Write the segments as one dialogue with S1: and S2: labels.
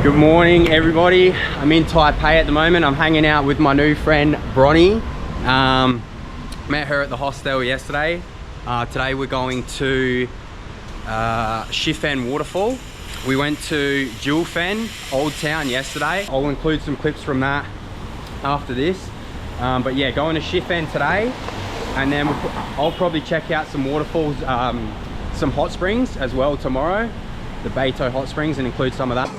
S1: Good morning, everybody. I'm in Taipei at the moment. I'm hanging out with my new friend, Bronnie. Met her at the hostel yesterday. Today we're going to Shifen Waterfall. We went to Jiufen, Old Town, yesterday. I'll include some clips from that after this. But yeah, going to Shifen today. And then I'll probably check out some waterfalls, some hot springs as well tomorrow. The Beito hot springs, and include some of that.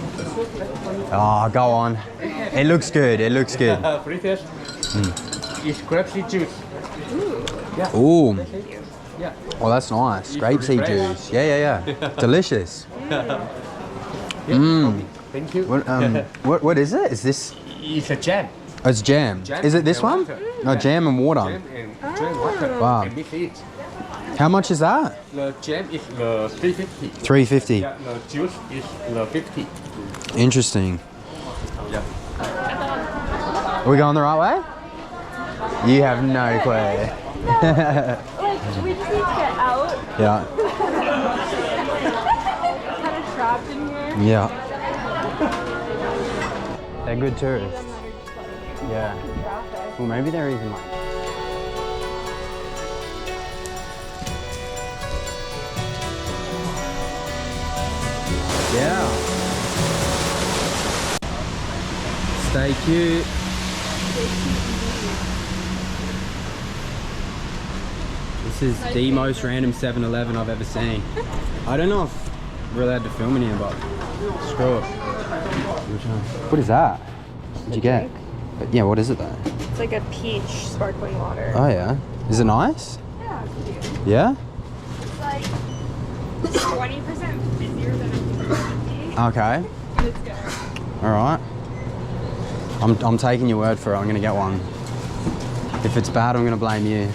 S1: Oh, go on. It looks good, it looks good.
S2: Free taste. It's grapeseed juice. Yeah.
S1: Ooh.
S2: Yeah.
S1: Oh, that's nice. Grapeseed juice. Yeah. Delicious. Mmm.
S2: Thank you.
S1: What is it? Is this?
S2: It's a jam.
S1: Oh, it's jam. Is it this one? No, jam and water.
S2: Jam and water.
S1: Wow.
S2: And mix it.
S1: How much is that?
S2: The jam is the 350.
S1: 350.
S2: Yeah, the juice is the 50.
S1: Interesting.
S2: Yeah.
S1: Are we going the right way? You have no clue.
S3: Like, we just need to get out.
S1: Yeah.
S3: Kind of trapped in here.
S1: Yeah. They're good tourists. Yeah. Well, maybe they're even like... Yeah. Stay cute. This is the most random 7-Eleven I've ever seen. I don't know if we're allowed to film in here, but screw it. What is that? What'd you get? But yeah, what is it though?
S3: It's like a peach sparkling water.
S1: Oh yeah. Is it nice?
S3: Yeah, it's cute.
S1: Yeah?
S3: It's like 20% busier than I think it would be.
S1: Okay.
S3: And it's good.
S1: Alright. I'm taking your word for it. I'm gonna get one. If it's bad, I'm gonna blame you.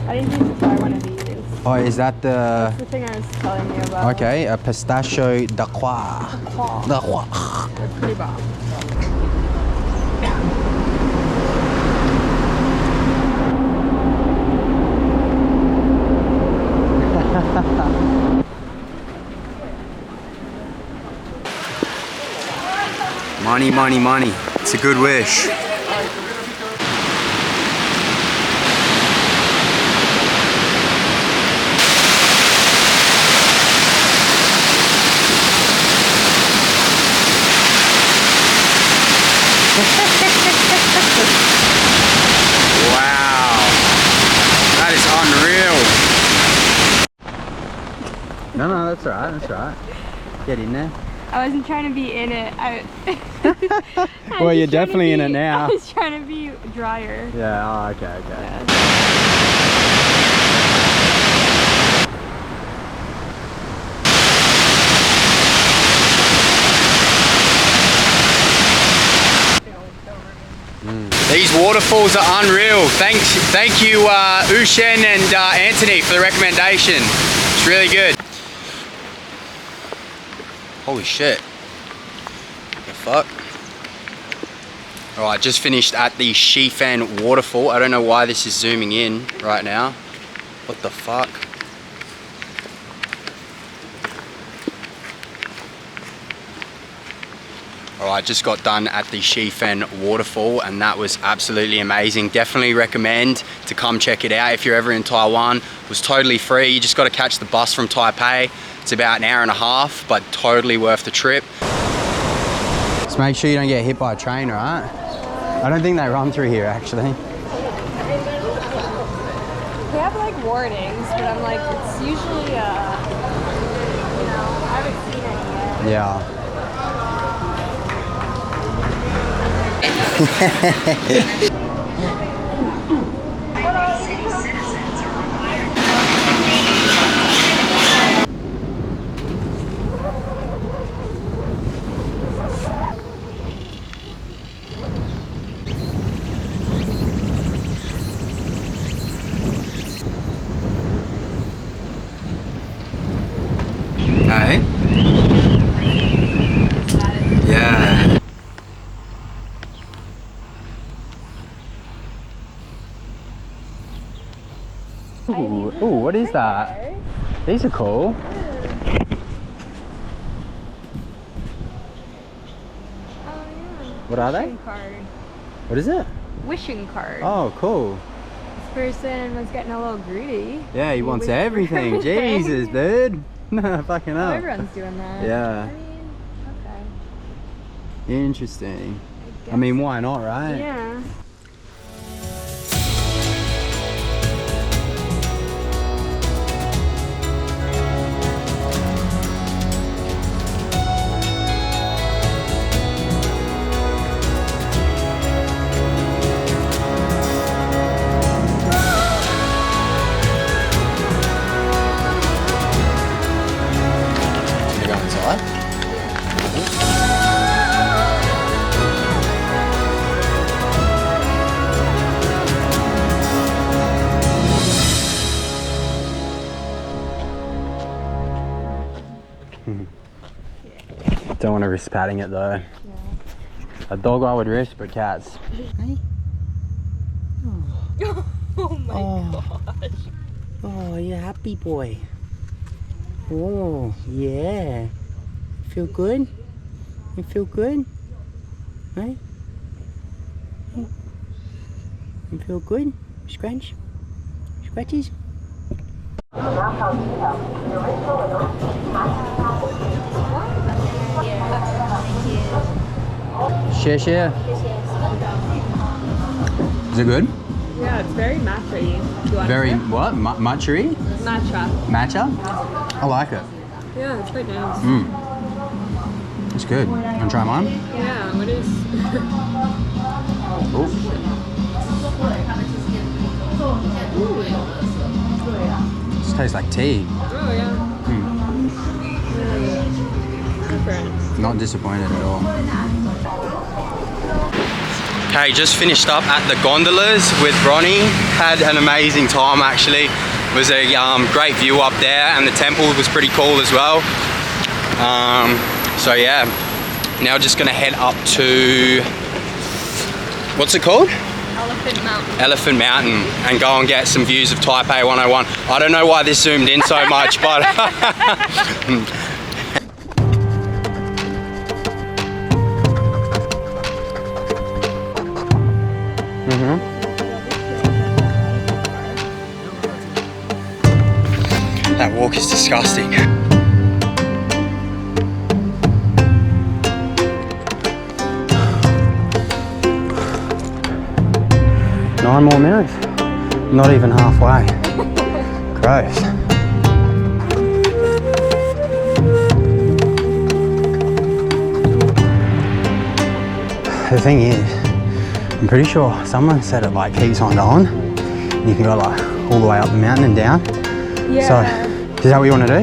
S3: I didn't think to try one of these.
S1: Oh, is that the...
S3: That's the thing I was telling you about.
S1: Okay, a pistachio de croix. De croix.
S3: They're pretty bomb.
S1: Money, money, money. It's a good wish. Wow. That is unreal. No, that's alright, that's alright. Get in there.
S3: I wasn't trying to be in it.
S1: Well, you're definitely in it now.
S3: I was trying to be drier.
S1: Yeah, oh, okay.
S3: Yeah.
S1: These waterfalls are unreal. Thank you, Jiufen and Anthony, for the recommendation. It's really good. Holy shit. The fuck? Alright, just finished at the Shifen Waterfall. I don't know why this is zooming in right now. What the fuck? Alright, just got done at the Shifen Waterfall and that was absolutely amazing. Definitely recommend to come check it out if you're ever in Taiwan. It was totally free. You just got to catch the bus from Taipei. It's about an hour and a half, but totally worth the trip. Just make sure you don't get hit by a train, right? I don't think they run through here, actually.
S3: They have like warnings, but I'm like, it's usually, you know, I haven't seen any yet.
S1: Yeah. Hey? Yeah. Ooh, what is that? These are cool. What are they?
S3: Wishing card.
S1: What is it?
S3: Wishing card.
S1: Oh, cool.
S3: This person was getting a little greedy.
S1: Yeah, he wants
S3: wished for
S1: everything.
S3: everything.
S1: Jesus, dude. Fucking
S3: Oh,
S1: hell.
S3: everyone's doing that.
S1: Yeah.
S3: I mean, okay.
S1: Interesting. I mean, why not, right?
S3: Yeah.
S1: You go inside? Don't want to risk patting it though. A dog I would risk, but cats. Hey.
S3: Oh my gosh.
S1: Oh, you happy boy. Oh, yeah. Feel good? You feel good? Hey? Hey? You feel good? Scratch? Scratches? Share, share. Is it good?
S3: Yeah, it's very matcha-y. Do you want
S1: Very,
S3: it?
S1: what? Matcha-y?
S3: Matcha.
S1: Matcha? I like it.
S3: Yeah, it's quite nice.
S1: It's good. Want to try mine?
S3: Yeah, what is...
S1: Oh. This tastes like tea.
S3: Oh, yeah. Different.
S1: Not disappointed at all. Okay, just finished up at the gondolas with Bronnie. Had an amazing time actually. It was a great view up there, and the temple was pretty cool as well. So yeah, now just gonna head up to, what's it called?
S3: Elephant Mountain.
S1: Elephant Mountain, and go and get some views of Taipei 101. I don't know why this zoomed in so much, but that walk is disgusting. 9 more minutes. Not even halfway. Gross. The thing is, I'm pretty sure someone said it like keeps on going. You can go like all the way up the mountain and down.
S3: Yeah.
S1: So, is that what you want to do?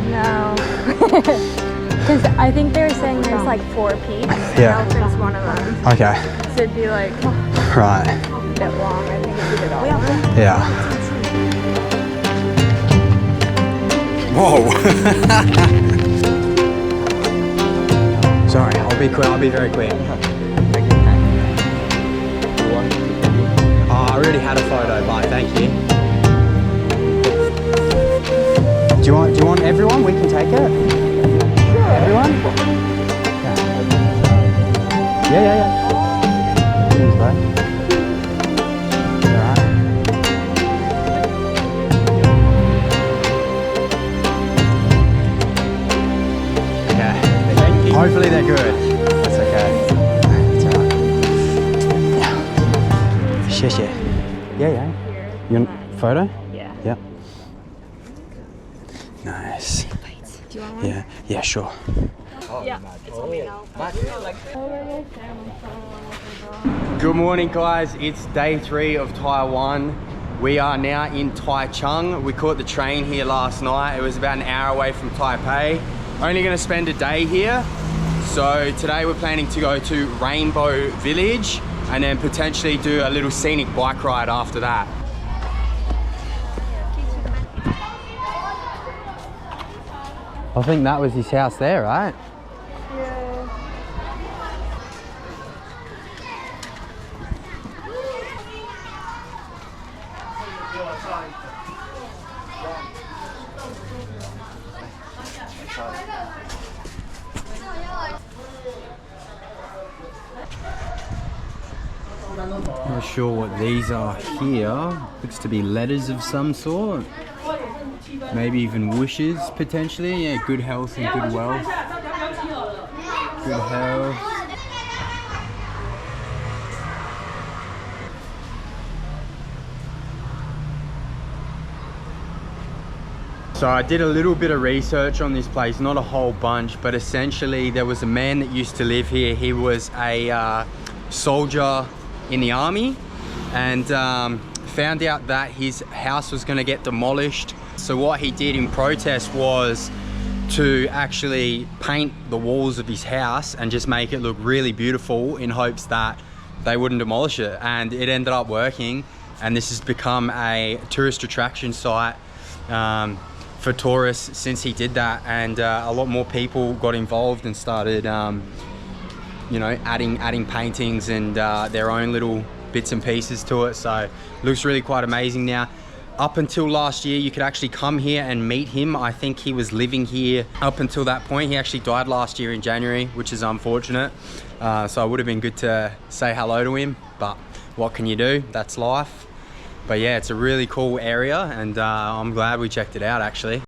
S3: No. Because I think they were saying there's like 4 peaks.
S1: Yeah.
S3: And Elephant's one of them.
S1: Okay.
S3: So it'd be like a
S1: Right.
S3: bit long. I think if you did all of it.
S1: Yeah. Whoa. Sorry, I'll be quick. I'll be very quick. Oh, I already had a photo, but thank you. Do you want everyone? We can take it. Sure. Everyone? Yeah. Cheers, bro. Alright. Okay. Hopefully they're good. That's okay. It's alright. Shit. Yeah. You want photo?
S3: Yeah.
S1: Yep. Nice.
S3: Do you want one?
S1: Yeah, sure.
S3: Yeah. It's on me now.
S1: Good morning, guys. It's day 3 of Taiwan. We are now in Taichung. We caught the train here last night. It was about an hour away from Taipei. Only gonna spend a day here. So today we're planning to go to Rainbow Village and then potentially do a little scenic bike ride after that. I think that was his house there, right?
S3: Yeah.
S1: Not sure what these are here. Looks to be letters of some sort. Maybe even wishes, potentially. Yeah, good health and good wealth. Good health. So I did a little bit of research on this place, not a whole bunch, but essentially there was a man that used to live here. He was a soldier in the army, and found out that his house was going to get demolished. So what he did in protest was to actually paint the walls of his house and just make it look really beautiful in hopes that they wouldn't demolish it. And it ended up working, and this has become a tourist attraction site for tourists since he did that. And a lot more people got involved and started you know, adding paintings and their own little bits and pieces to it. So it looks really quite amazing now. Up until last year, you could actually come here and meet him. I think he was living here up until that point. He actually died last year in January, which is unfortunate. So it would have been good to say hello to him, but what can you do? That's life. But yeah, it's a really cool area, and I'm glad we checked it out actually.